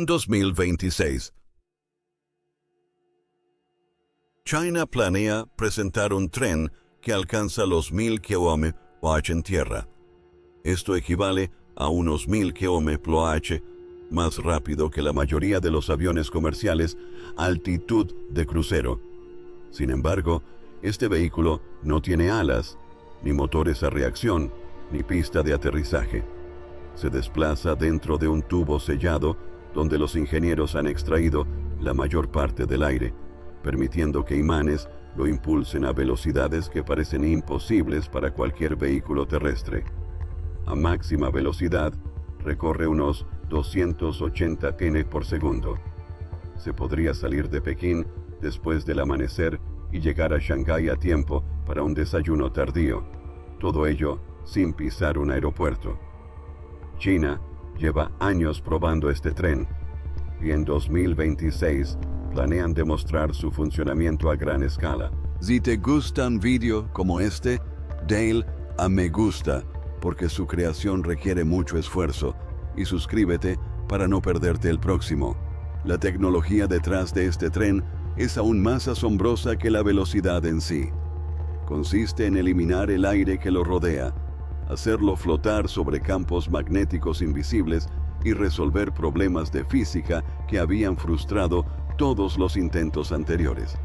Visión 2026. China planea presentar un tren que alcanza los 1000 km/h en tierra. Esto equivale a unos 1000 km/h más rápido que la mayoría de los aviones comerciales a altitud de crucero. Sin embargo, este vehículo no tiene alas, ni motores a reacción, ni pista de aterrizaje. Se desplaza dentro de un tubo sellado donde los ingenieros han extraído la mayor parte del aire, permitiendo que imanes lo impulsen a velocidades que parecen imposibles para cualquier vehículo terrestre. A máxima velocidad, recorre unos 280 km por segundo. Se podría salir de Pekín después del amanecer y llegar a Shanghái a tiempo para un desayuno tardío, todo ello sin pisar un aeropuerto. China lleva años probando este tren, y en 2026 planean demostrar su funcionamiento a gran escala. Si te gustan vídeos como este, dale a me gusta, porque su creación requiere mucho esfuerzo, y suscríbete para no perderte el próximo. La tecnología detrás de este tren es aún más asombrosa que la velocidad en sí. Consiste en eliminar el aire que lo rodea, hacerlo flotar sobre campos magnéticos invisibles y resolver problemas de física que habían frustrado todos los intentos anteriores.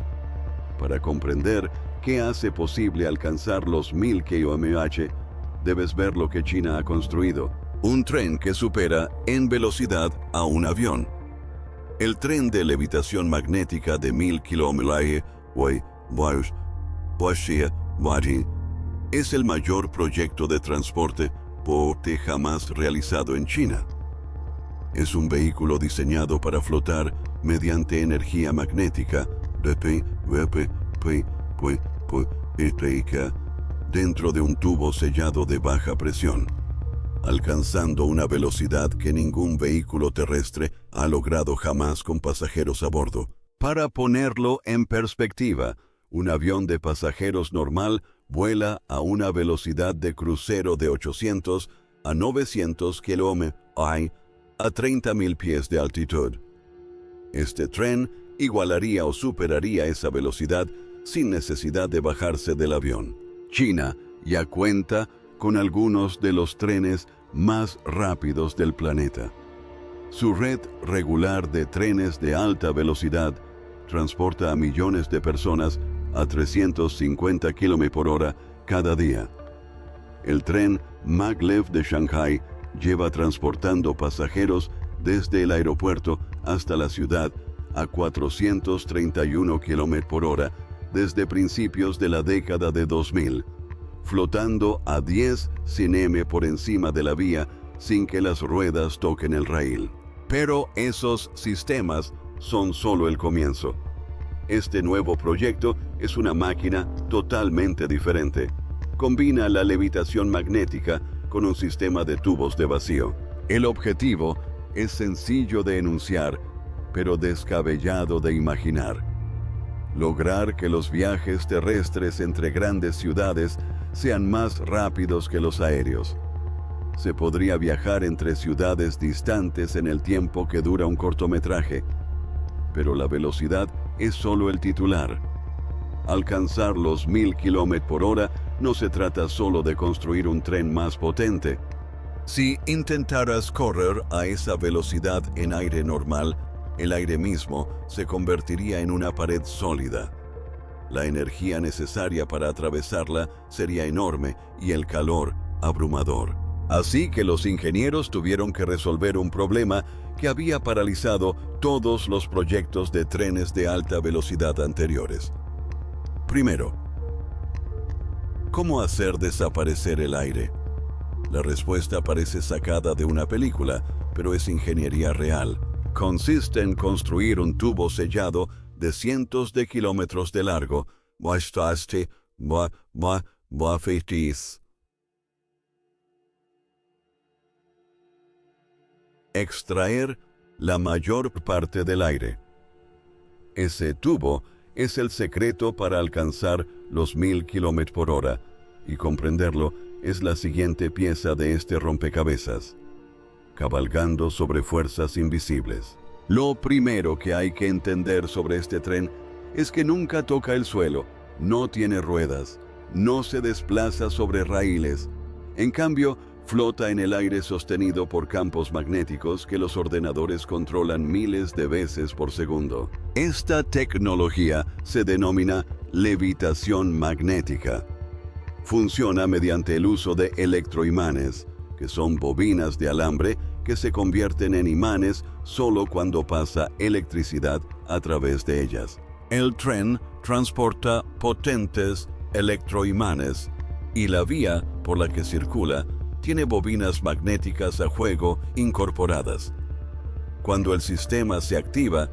Para comprender qué hace posible alcanzar los 1000 km/h, debes ver lo que China ha construido: un tren que supera en velocidad a un avión. El tren de levitación magnética de 1000 km/h es el mayor proyecto de transporte jamás realizado en China. Es un vehículo diseñado para flotar mediante energía magnética dentro de un tubo sellado de baja presión, alcanzando una velocidad que ningún vehículo terrestre ha logrado jamás con pasajeros a bordo. Para ponerlo en perspectiva, un avión de pasajeros normal vuela a una velocidad de crucero de 800 a 900 km/h a 30.000 pies de altitud. Este tren igualaría o superaría esa velocidad sin necesidad de bajarse del avión. China ya cuenta con algunos de los trenes más rápidos del planeta. Su red regular de trenes de alta velocidad transporta a millones de personas a 350 km/h cada día. El tren Maglev de Shanghái lleva transportando pasajeros desde el aeropuerto hasta la ciudad a 431 km/h desde principios de la década de 2000, flotando a 10 cm por encima de la vía sin que las ruedas toquen el raíl. Pero esos sistemas son solo el comienzo. Este nuevo proyecto es una máquina totalmente diferente. Combina la levitación magnética con un sistema de tubos de vacío. El objetivo es sencillo de enunciar, pero descabellado de imaginar: lograr que los viajes terrestres entre grandes ciudades sean más rápidos que los aéreos. Se podría viajar entre ciudades distantes en el tiempo que dura un cortometraje, pero la velocidad es solo el titular. Alcanzar los 1000 km/h no se trata solo de construir un tren más potente. Si intentaras correr a esa velocidad en aire normal, el aire mismo se convertiría en una pared sólida. La energía necesaria para atravesarla sería enorme y el calor abrumador. Así que los ingenieros tuvieron que resolver un problema que había paralizado todos los proyectos de trenes de alta velocidad anteriores. Primero, ¿cómo hacer desaparecer el aire? La respuesta parece sacada de una película, pero es ingeniería real. Consiste en construir un tubo sellado de cientos de kilómetros de largo, extraer la mayor parte del aire. Ese tubo es el secreto para alcanzar los 1000 km/h, y comprenderlo es la siguiente pieza de este rompecabezas: cabalgando sobre fuerzas invisibles. Lo primero que hay que entender sobre este tren es que nunca toca el suelo, no tiene ruedas, no se desplaza sobre raíles. En cambio, flota en el aire sostenido por campos magnéticos que los ordenadores controlan miles de veces por segundo. Esta tecnología se denomina levitación magnética. Funciona mediante el uso de electroimanes, que son bobinas de alambre que se convierten en imanes solo cuando pasa electricidad a través de ellas. El tren transporta potentes electroimanes y la vía por la que circula tiene bobinas magnéticas a juego incorporadas. Cuando el sistema se activa,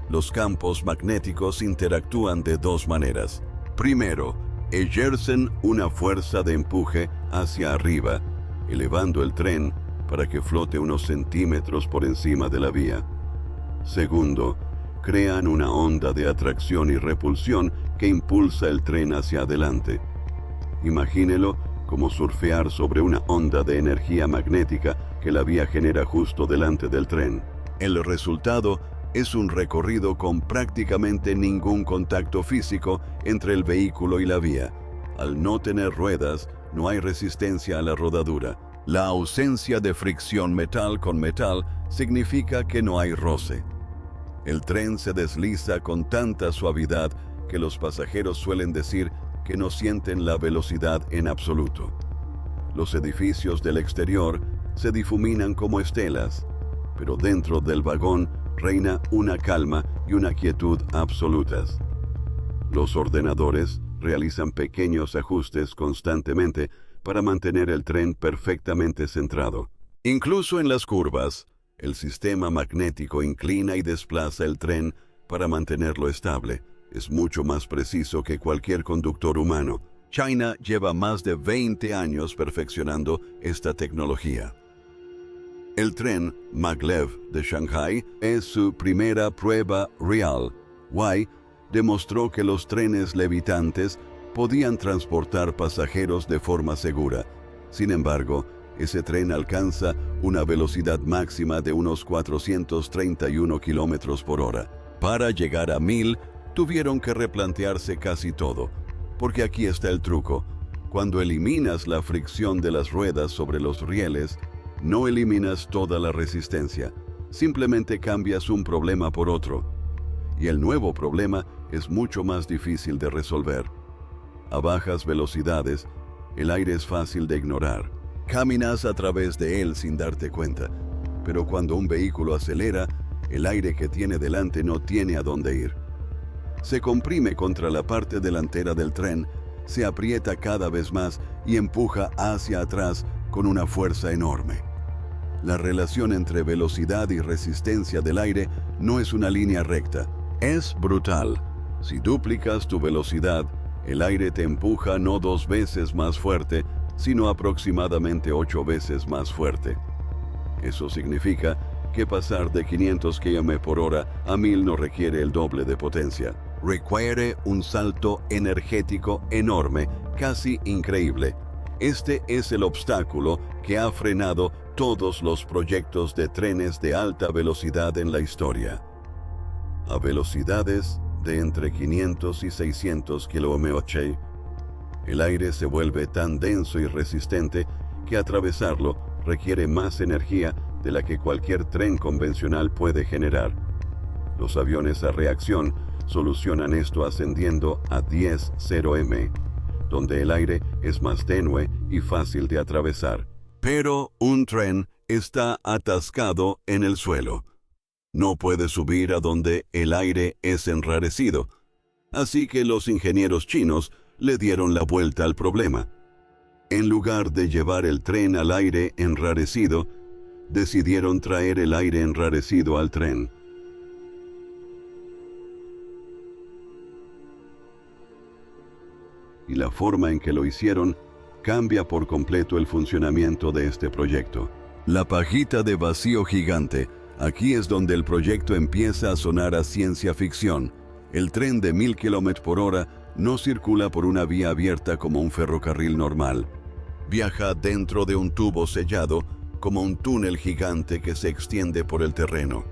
los campos magnéticos interactúan de dos maneras. Primero, ejercen una fuerza de empuje hacia arriba, elevando el tren para que flote unos centímetros por encima de la vía. Segundo, crean una onda de atracción y repulsión que impulsa el tren hacia adelante. Imagínelo como surfear sobre una onda de energía magnética que la vía genera justo delante del tren. El resultado es un recorrido con prácticamente ningún contacto físico entre el vehículo y la vía. Al no tener ruedas, no hay resistencia a la rodadura. La ausencia de fricción metal con metal significa que no hay roce. El tren se desliza con tanta suavidad que los pasajeros suelen decir que no sienten la velocidad en absoluto. Los edificios del exterior se difuminan como estelas, pero dentro del vagón reina una calma y una quietud absolutas. Los ordenadores realizan pequeños ajustes constantemente para mantener el tren perfectamente centrado. Incluso en las curvas, el sistema magnético inclina y desplaza el tren para mantenerlo estable. Es mucho más preciso que cualquier conductor humano. China lleva más de 20 años perfeccionando esta tecnología. El tren maglev de Shanghai es su primera prueba real. Wei demostró que los trenes levitantes podían transportar pasajeros de forma segura. Sin embargo, ese tren alcanza una velocidad máxima de unos 431 kilómetros por hora. Para llegar a 1000, tuvieron que replantearse casi todo, porque aquí está el truco. Cuando eliminas la fricción de las ruedas sobre los rieles, no eliminas toda la resistencia, simplemente cambias un problema por otro. Y el nuevo problema es mucho más difícil de resolver. A bajas velocidades, el aire es fácil de ignorar. Caminas a través de él sin darte cuenta, pero cuando un vehículo acelera, el aire que tiene delante no tiene a dónde ir. Se comprime contra la parte delantera del tren, se aprieta cada vez más y empuja hacia atrás con una fuerza enorme. La relación entre velocidad y resistencia del aire no es una línea recta, es brutal. Si duplicas tu velocidad, el aire te empuja no 2 veces más fuerte, sino aproximadamente 8 veces más fuerte. Eso significa que pasar de 500 km por hora a 1000 no requiere el doble de potencia. Requiere un salto energético enorme, casi increíble. Este es el obstáculo que ha frenado todos los proyectos de trenes de alta velocidad en la historia. A velocidades de entre 500 y 600 km/h, el aire se vuelve tan denso y resistente que atravesarlo requiere más energía de la que cualquier tren convencional puede generar. Los aviones a reacción solucionan esto ascendiendo a 10.0 m, donde el aire es más tenue y fácil de atravesar. Pero un tren está atascado en el suelo. No puede subir a donde el aire es enrarecido. Así que los ingenieros chinos le dieron la vuelta al problema. En lugar de llevar el tren al aire enrarecido, decidieron traer el aire enrarecido al tren. Y la forma en que lo hicieron cambia por completo el funcionamiento de este proyecto. La pajita de vacío gigante. Aquí es donde el proyecto empieza a sonar a ciencia ficción. El tren de 1000 km por hora no circula por una vía abierta como un ferrocarril normal. Viaja dentro de un tubo sellado como un túnel gigante que se extiende por el terreno.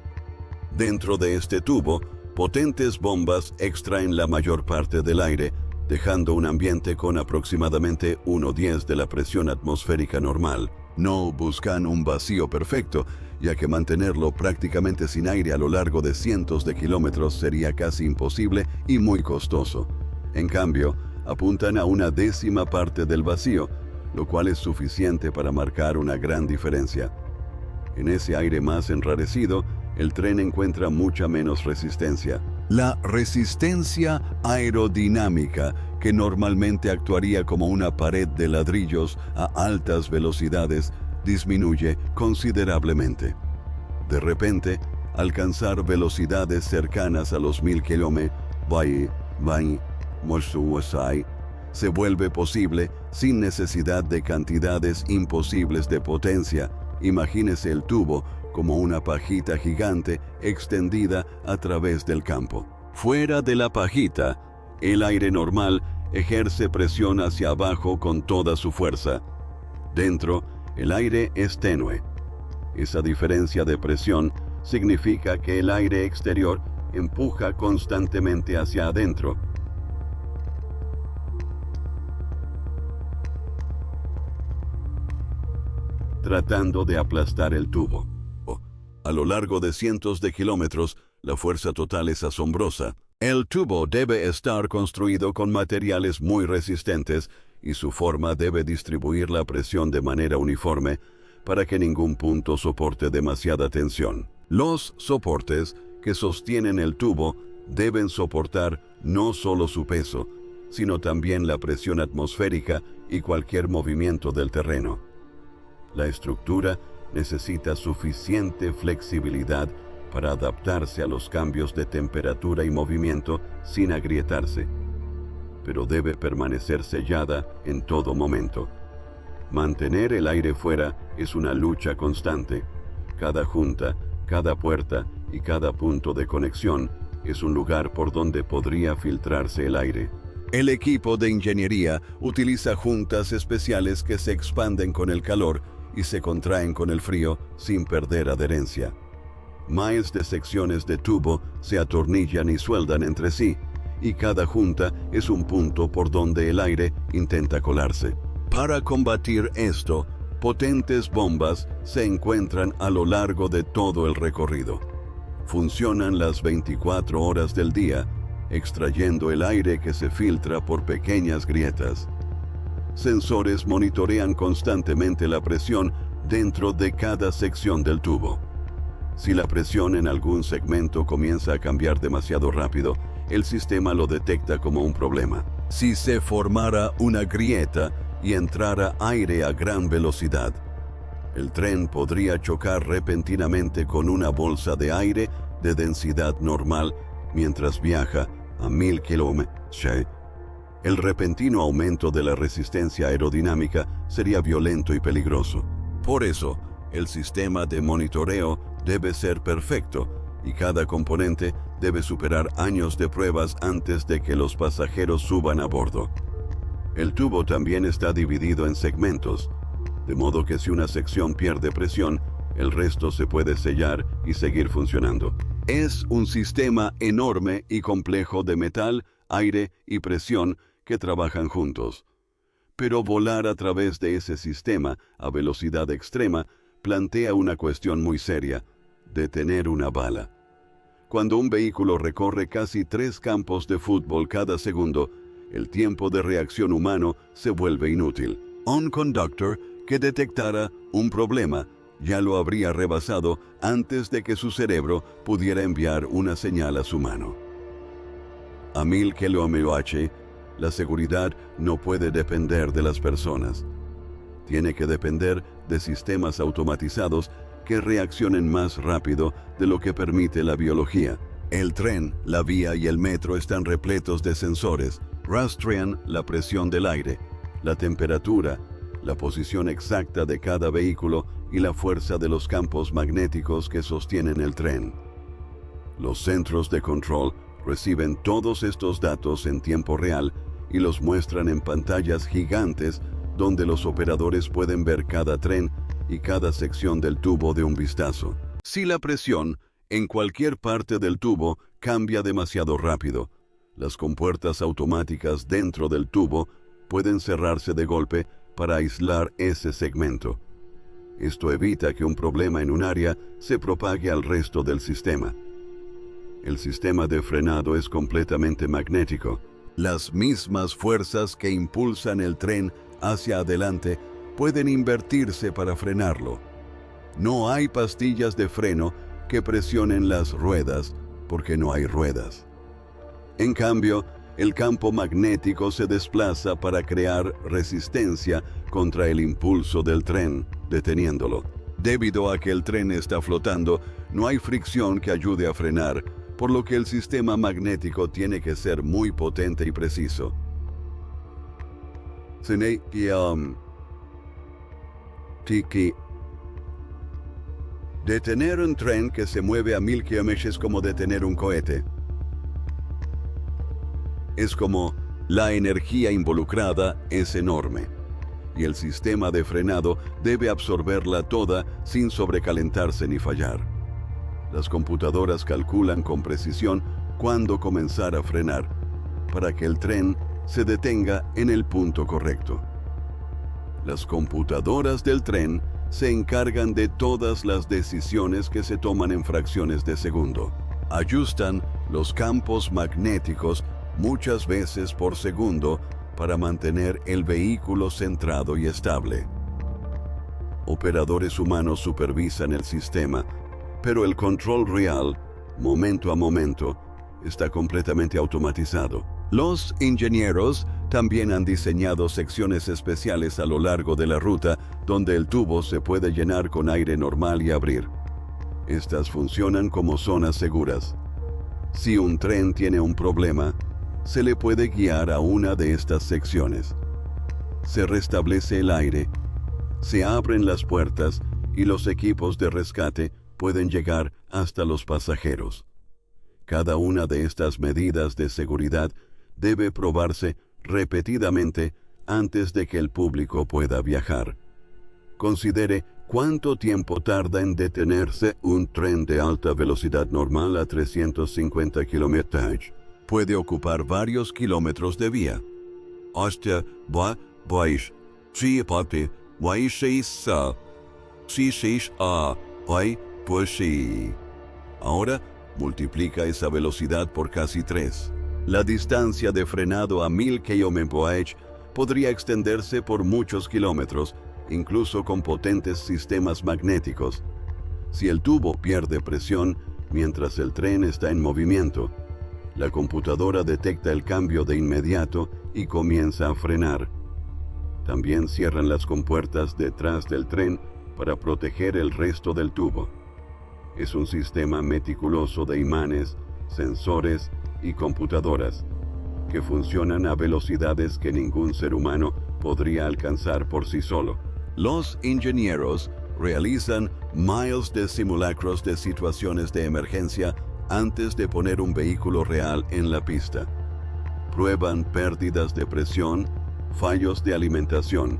Dentro de este tubo, potentes bombas extraen la mayor parte del aire, dejando un ambiente con aproximadamente 1/10 de la presión atmosférica normal. No buscan un vacío perfecto, ya que mantenerlo prácticamente sin aire a lo largo de cientos de kilómetros sería casi imposible y muy costoso. En cambio, apuntan a una décima parte del vacío, lo cual es suficiente para marcar una gran diferencia. En ese aire más enrarecido, el tren encuentra mucha menos resistencia. La resistencia aerodinámica, que normalmente actuaría como una pared de ladrillos a altas velocidades, disminuye considerablemente. De repente, alcanzar velocidades cercanas a los 1000 km se vuelve posible sin necesidad de cantidades imposibles de potencia. Imagínese el tubo como una pajita gigante extendida a través del campo. Fuera de la pajita, el aire normal ejerce presión hacia abajo con toda su fuerza. Dentro, el aire es tenue. Esa diferencia de presión significa que el aire exterior empuja constantemente hacia adentro. Tratando de aplastar el tubo. A lo largo de cientos de kilómetros, la fuerza total es asombrosa. El tubo debe estar construido con materiales muy resistentes y su forma debe distribuir la presión de manera uniforme para que ningún punto soporte demasiada tensión. Los soportes que sostienen el tubo deben soportar no solo su peso, sino también la presión atmosférica y cualquier movimiento del terreno. La estructura necesita suficiente flexibilidad para adaptarse a los cambios de temperatura y movimiento sin agrietarse, pero debe permanecer sellada en todo momento. Mantener el aire fuera es una lucha constante. Cada junta, cada puerta y cada punto de conexión es un lugar por donde podría filtrarse el aire. El equipo de ingeniería utiliza juntas especiales que se expanden con el calor y se contraen con el frío sin perder adherencia. Miles de secciones de tubo se atornillan y sueldan entre sí, y cada junta es un punto por donde el aire intenta colarse. Para combatir esto, potentes bombas se encuentran a lo largo de todo el recorrido. Funcionan las 24 horas del día, extrayendo el aire que se filtra por pequeñas grietas. Sensores monitorean constantemente la presión dentro de cada sección del tubo. Si la presión en algún segmento comienza a cambiar demasiado rápido, el sistema lo detecta como un problema. Si se formara una grieta y entrara aire a gran velocidad, el tren podría chocar repentinamente con una bolsa de aire de densidad normal mientras viaja a 1000 km. El repentino aumento de la resistencia aerodinámica sería violento y peligroso. Por eso, el sistema de monitoreo debe ser perfecto y cada componente debe superar años de pruebas antes de que los pasajeros suban a bordo. El tubo también está dividido en segmentos, de modo que si una sección pierde presión, el resto se puede sellar y seguir funcionando. Es un sistema enorme y complejo de metal, aire y presión que trabajan juntos. Pero volar a través de ese sistema a velocidad extrema plantea una cuestión muy seria: detener una bala. Cuando un vehículo recorre casi 3 campos de fútbol cada segundo, el tiempo de reacción humano se vuelve inútil. Un conductor que detectara un problema ya lo habría rebasado antes de que su cerebro pudiera enviar una señal a su mano. A 1000 km/h, la seguridad no puede depender de las personas. Tiene que depender de sistemas automatizados que reaccionen más rápido de lo que permite la biología. El tren, la vía y el metro están repletos de sensores. Rastrean la presión del aire, la temperatura, la posición exacta de cada vehículo y la fuerza de los campos magnéticos que sostienen el tren. Los centros de control reciben todos estos datos en tiempo real y los muestran en pantallas gigantes donde los operadores pueden ver cada tren y cada sección del tubo de un vistazo. Si la presión en cualquier parte del tubo cambia demasiado rápido. Las compuertas automáticas dentro del tubo pueden cerrarse de golpe para aislar ese segmento. Esto evita que un problema en un área se propague al resto del sistema. El sistema de frenado es completamente magnético. Las mismas fuerzas que impulsan el tren hacia adelante pueden invertirse para frenarlo. No hay pastillas de freno que presionen las ruedas porque no hay ruedas. En cambio, el campo magnético se desplaza para crear resistencia contra el impulso del tren, deteniéndolo. Debido a que el tren está flotando, no hay fricción que ayude a frenar, por lo que el sistema magnético tiene que ser muy potente y preciso. Detener un tren que se mueve a 1000 km es como detener un cohete. Es como la energía involucrada es enorme, y el sistema de frenado debe absorberla toda sin sobrecalentarse ni fallar. Las computadoras calculan con precisión cuándo comenzar a frenar, para que el tren se detenga en el punto correcto. Las computadoras del tren se encargan de todas las decisiones que se toman en fracciones de segundo. Ajustan los campos magnéticos muchas veces por segundo para mantener el vehículo centrado y estable. Operadores humanos supervisan el sistema, pero el control real, momento a momento, está completamente automatizado. Los ingenieros también han diseñado secciones especiales a lo largo de la ruta donde el tubo se puede llenar con aire normal y abrir. Estas funcionan como zonas seguras. Si un tren tiene un problema, se le puede guiar a una de estas secciones. Se restablece el aire, se abren las puertas y los equipos de rescate pueden llegar hasta los pasajeros. Cada una de estas medidas de seguridad debe probarse repetidamente antes de que el público pueda viajar. Considere cuánto tiempo tarda en detenerse un tren de alta velocidad normal a 350 km/h. Puede ocupar varios kilómetros de vía. Hasta ahora multiplica esa velocidad por casi 3. La distancia de frenado a 1000 km/h podría extenderse por muchos kilómetros, incluso con potentes sistemas magnéticos. Si el tubo pierde presión mientras el tren está en movimiento, la computadora detecta el cambio de inmediato y comienza a frenar. También cierran las compuertas detrás del tren para proteger el resto del tubo. Es un sistema meticuloso de imanes, sensores y computadoras que funcionan a velocidades que ningún ser humano podría alcanzar por sí solo. Los ingenieros realizan miles de simulacros de situaciones de emergencia antes de poner un vehículo real en la pista. Prueban pérdidas de presión, fallos de alimentación,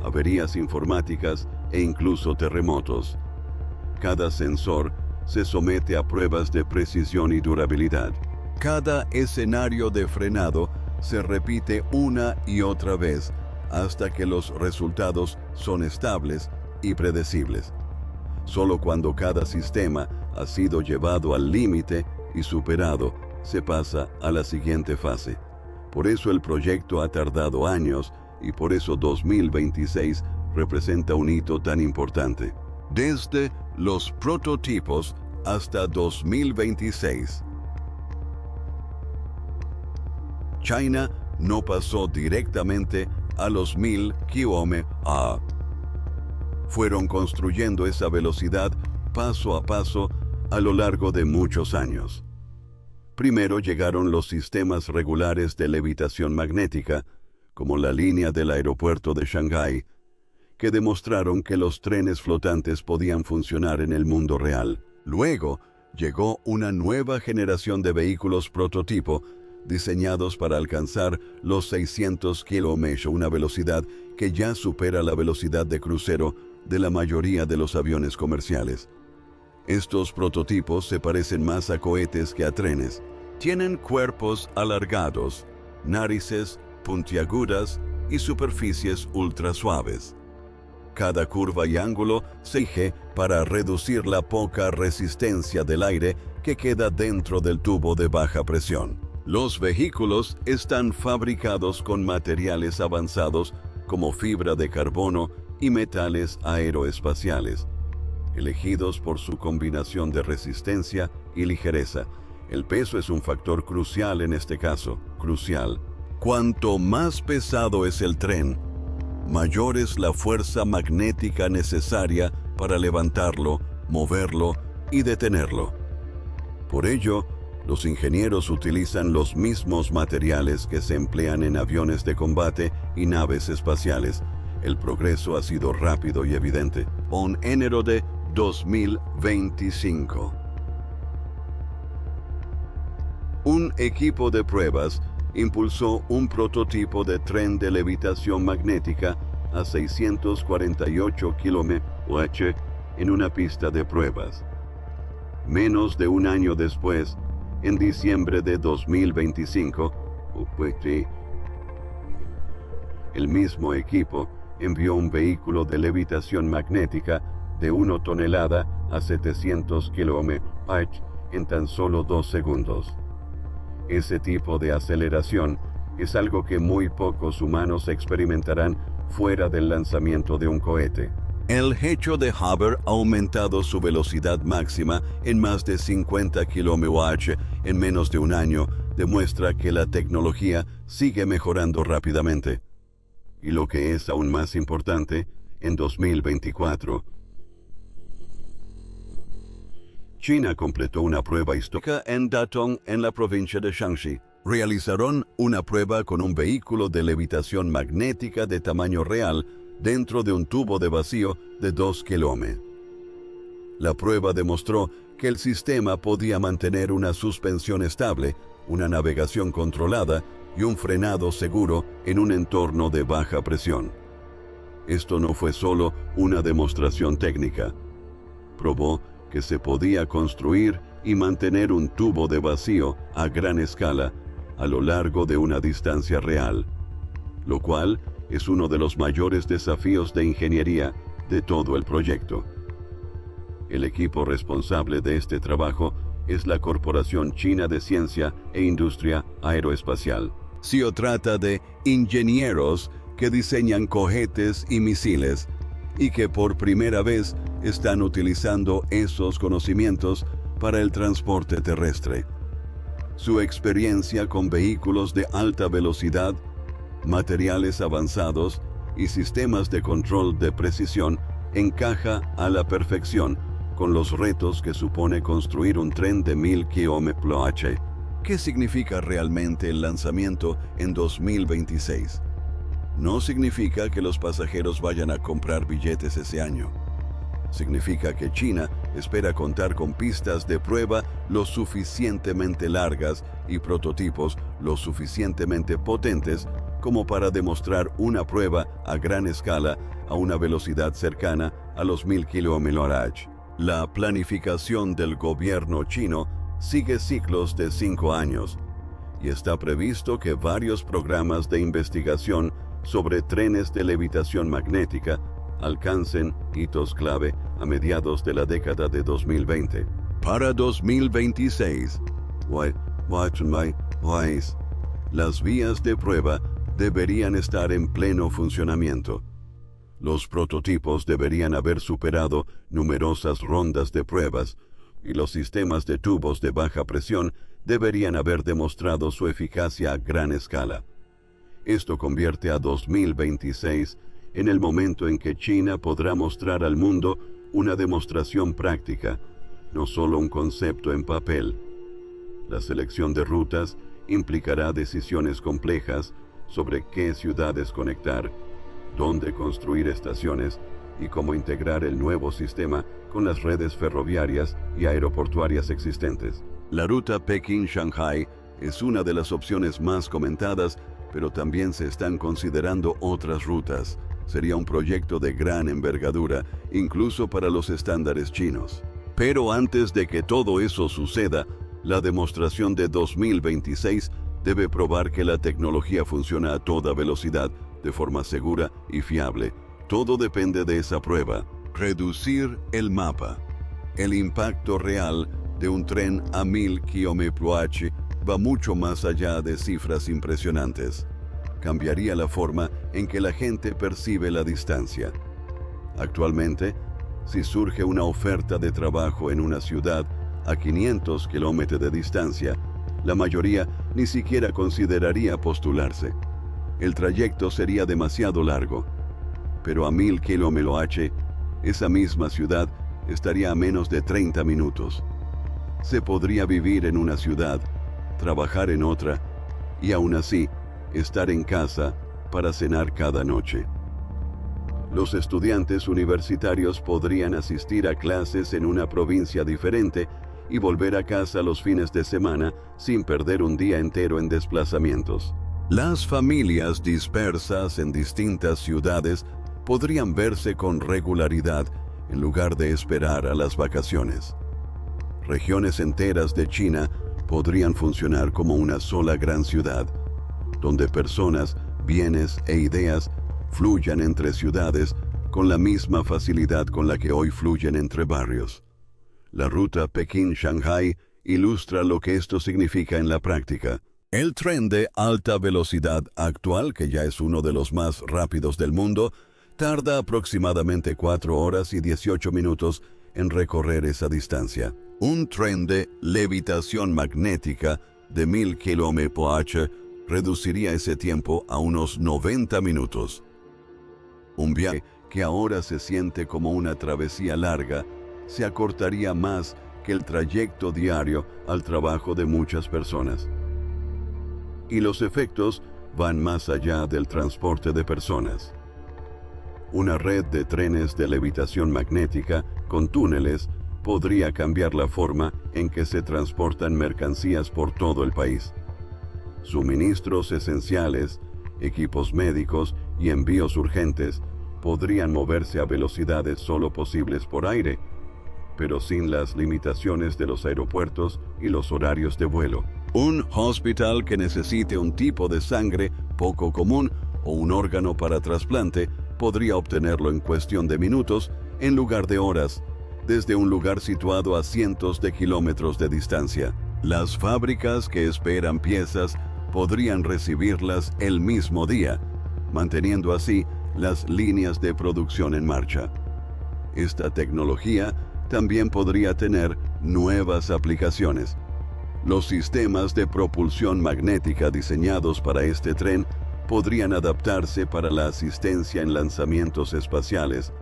averías informáticas e incluso terremotos. Cada sensor se somete a pruebas de precisión y durabilidad. Cada escenario de frenado se repite una y otra vez hasta que los resultados son estables y predecibles. Solo cuando cada sistema ha sido llevado al límite y superado, se pasa a la siguiente fase. Por eso el proyecto ha tardado años y por eso 2026 representa un hito tan importante. Desde los prototipos hasta 2026. China no pasó directamente a los 1000 km/h. Fueron construyendo esa velocidad paso a paso a lo largo de muchos años. Primero llegaron los sistemas regulares de levitación magnética, como la línea del aeropuerto de Shanghái, que demostraron que los trenes flotantes podían funcionar en el mundo real. Luego llegó una nueva generación de vehículos prototipo diseñados para alcanzar los 600 km/h, una velocidad que ya supera la velocidad de crucero de la mayoría de los aviones comerciales. Estos prototipos se parecen más a cohetes que a trenes. Tienen cuerpos alargados, narices puntiagudas y superficies ultra suaves. Cada curva y ángulo se elige para reducir la poca resistencia del aire que queda dentro del tubo de baja presión. Los vehículos están fabricados con materiales avanzados como fibra de carbono y metales aeroespaciales, elegidos por su combinación de resistencia y ligereza. El peso es un factor crucial en este caso, crucial. Cuanto más pesado es el tren, mayor es la fuerza magnética necesaria para levantarlo, moverlo y detenerlo. Por ello, los ingenieros utilizan los mismos materiales que se emplean en aviones de combate y naves espaciales. El progreso ha sido rápido y evidente. En enero de 2025. Un equipo de pruebas impulsó un prototipo de tren de levitación magnética a 648 km/h en una pista de pruebas. Menos de un año después, en diciembre de 2025, el mismo equipo envió un vehículo de levitación magnética de 1 tonelada a 700 km/h en tan solo 2 segundos. Ese tipo de aceleración es algo que muy pocos humanos experimentarán fuera del lanzamiento de un cohete. El hecho de haber aumentado su velocidad máxima en más de 50 km/h en menos de un año demuestra que la tecnología sigue mejorando rápidamente. Y lo que es aún más importante, en 2024, China completó una prueba histórica en Datong, en la provincia de Shanxi. Realizaron una prueba con un vehículo de levitación magnética de tamaño real dentro de un tubo de vacío de 2 km. La prueba demostró que el sistema podía mantener una suspensión estable, una navegación controlada y un frenado seguro en un entorno de baja presión. Esto no fue solo una demostración técnica. Probó que se podía construir y mantener un tubo de vacío a gran escala a lo largo de una distancia real, lo cual es uno de los mayores desafíos de ingeniería de todo el proyecto. El equipo responsable de este trabajo es la Corporación China de Ciencia e Industria Aeroespacial. Se trata de ingenieros que diseñan cohetes y misiles y que por primera vez están utilizando esos conocimientos para el transporte terrestre. Su experiencia con vehículos de alta velocidad, materiales avanzados y sistemas de control de precisión encaja a la perfección con los retos que supone construir un tren de 1000 km/h. ¿Qué significa realmente el lanzamiento en 2026? No significa que los pasajeros vayan a comprar billetes ese año. Significa que China espera contar con pistas de prueba lo suficientemente largas y prototipos lo suficientemente potentes como para demostrar una prueba a gran escala a una velocidad cercana a los 1000 km/h. La planificación del gobierno chino sigue ciclos de 5 años y está previsto que varios programas de investigación sobre trenes de levitación magnética alcancen hitos clave a mediados de la década de 2020. Para 2026, las vías de prueba deberían estar en pleno funcionamiento. Los prototipos deberían haber superado numerosas rondas de pruebas y los sistemas de tubos de baja presión deberían haber demostrado su eficacia a gran escala. Esto convierte a 2026 en el momento en que China podrá mostrar al mundo una demostración práctica, no solo un concepto en papel. La selección de rutas implicará decisiones complejas sobre qué ciudades conectar, dónde construir estaciones y cómo integrar el nuevo sistema con las redes ferroviarias y aeroportuarias existentes. La ruta Pekín-Shanghái es una de las opciones más comentadas, pero también se están considerando otras rutas. Sería un proyecto de gran envergadura, incluso para los estándares chinos. Pero antes de que todo eso suceda, la demostración de 2026 debe probar que la tecnología funciona a toda velocidad, de forma segura y fiable. Todo depende de esa prueba. Reducir el mapa. El impacto real de un tren a 1000 km/h va mucho más allá de cifras impresionantes. Cambiaría la forma en que la gente percibe la distancia. Actualmente, si surge una oferta de trabajo en una ciudad a 500 kilómetros de distancia, la mayoría ni siquiera consideraría postularse. El trayecto sería demasiado largo. Pero a 1000 km/h, esa misma ciudad estaría a menos de 30 minutos. Se podría vivir en una ciudad, trabajar en otra, y aún así, estar en casa para cenar cada noche. Los estudiantes universitarios podrían asistir a clases en una provincia diferente y volver a casa los fines de semana sin perder un día entero en desplazamientos. Las familias dispersas en distintas ciudades podrían verse con regularidad en lugar de esperar a las vacaciones. Regiones enteras de China podrían funcionar como una sola gran ciudad, donde personas, bienes e ideas fluyan entre ciudades con la misma facilidad con la que hoy fluyen entre barrios. La ruta Pekín-Shanghái ilustra lo que esto significa en la práctica. El tren de alta velocidad actual, que ya es uno de los más rápidos del mundo, tarda aproximadamente 4 horas y 18 minutos en recorrer esa distancia. Un tren de levitación magnética de 1000 km/h reduciría ese tiempo a unos 90 minutos. Un viaje que ahora se siente como una travesía larga, se acortaría más que el trayecto diario al trabajo de muchas personas. Y los efectos van más allá del transporte de personas. Una red de trenes de levitación magnética con túneles podría cambiar la forma en que se transportan mercancías por todo el país. Suministros esenciales, equipos médicos y envíos urgentes podrían moverse a velocidades solo posibles por aire, pero sin las limitaciones de los aeropuertos y los horarios de vuelo. Un hospital que necesite un tipo de sangre poco común o un órgano para trasplante podría obtenerlo en cuestión de minutos en lugar de horas, desde un lugar situado a cientos de kilómetros de distancia. Las fábricas que esperan piezas podrían recibirlas el mismo día, manteniendo así las líneas de producción en marcha. Esta tecnología también podría tener nuevas aplicaciones. Los sistemas de propulsión magnética diseñados para este tren podrían adaptarse para la asistencia en lanzamientos espaciales,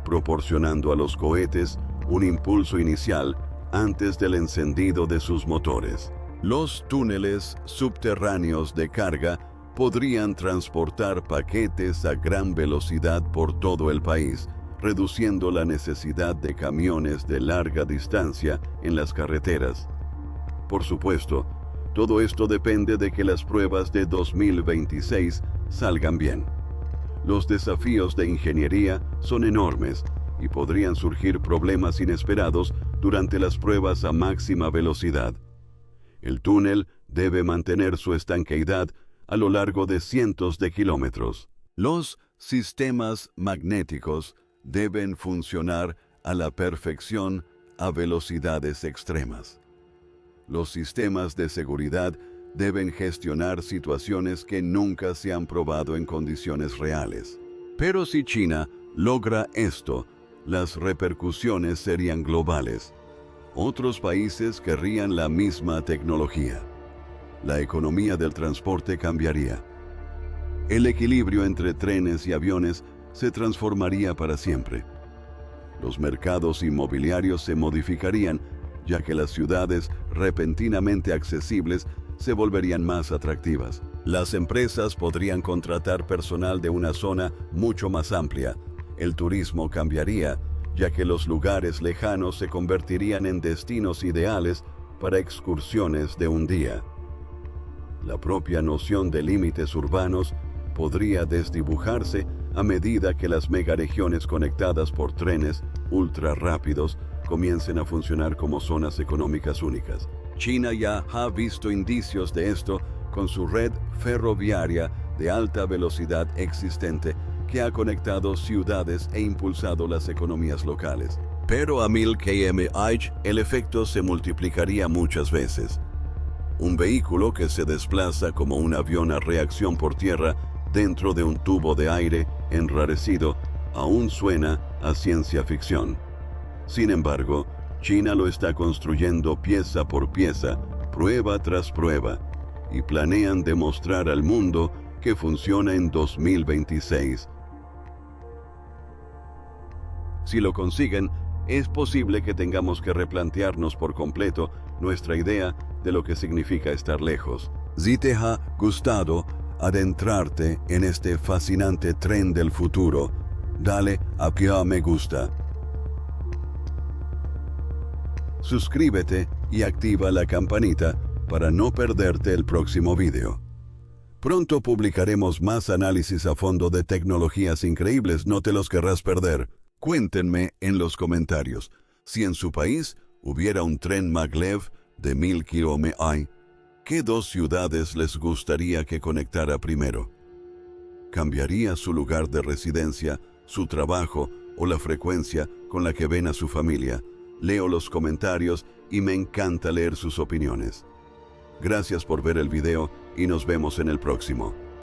proporcionando a los cohetes un impulso inicial antes del encendido de sus motores. Los túneles subterráneos de carga podrían transportar paquetes a gran velocidad por todo el país, reduciendo la necesidad de camiones de larga distancia en las carreteras. Por supuesto, todo esto depende de que las pruebas de 2026 salgan bien. Los desafíos de ingeniería son enormes y podrían surgir problemas inesperados durante las pruebas a máxima velocidad. El túnel debe mantener su estanqueidad a lo largo de cientos de kilómetros. Los sistemas magnéticos deben funcionar a la perfección a velocidades extremas. Los sistemas de seguridad deben gestionar situaciones que nunca se han probado en condiciones reales. Pero si China logra esto, las repercusiones serían globales. Otros países querrían la misma tecnología. La economía del transporte cambiaría. El equilibrio entre trenes y aviones se transformaría para siempre. Los mercados inmobiliarios se modificarían, ya que las ciudades repentinamente accesibles se volverían más atractivas. Las empresas podrían contratar personal de una zona mucho más amplia. El turismo cambiaría, ya que los lugares lejanos se convertirían en destinos ideales para excursiones de un día. La propia noción de límites urbanos podría desdibujarse a medida que las megaregiones conectadas por trenes ultra rápidos comiencen a funcionar como zonas económicas únicas. China ya ha visto indicios de esto con su red ferroviaria de alta velocidad existente que ha conectado ciudades e impulsado las economías locales. Pero a 1000 km/h el efecto se multiplicaría muchas veces. Un vehículo que se desplaza como un avión a reacción por tierra dentro de un tubo de aire enrarecido aún suena a ciencia ficción. Sin embargo, China lo está construyendo pieza por pieza, prueba tras prueba, y planean demostrar al mundo que funciona en 2026. Si lo consiguen, es posible que tengamos que replantearnos por completo nuestra idea de lo que significa estar lejos. Si te ha gustado adentrarte en este fascinante tren del futuro, dale aquí a me gusta. Suscríbete y activa la campanita para no perderte el próximo video. Pronto publicaremos más análisis a fondo de tecnologías increíbles, no te los querrás perder. Cuéntenme en los comentarios si en su país hubiera un tren maglev de 1000 km/h, ¿qué dos ciudades les gustaría que conectara primero? ¿Cambiaría su lugar de residencia, su trabajo o la frecuencia con la que ven a su familia? Leo los comentarios y me encanta leer sus opiniones. Gracias por ver el video y nos vemos en el próximo.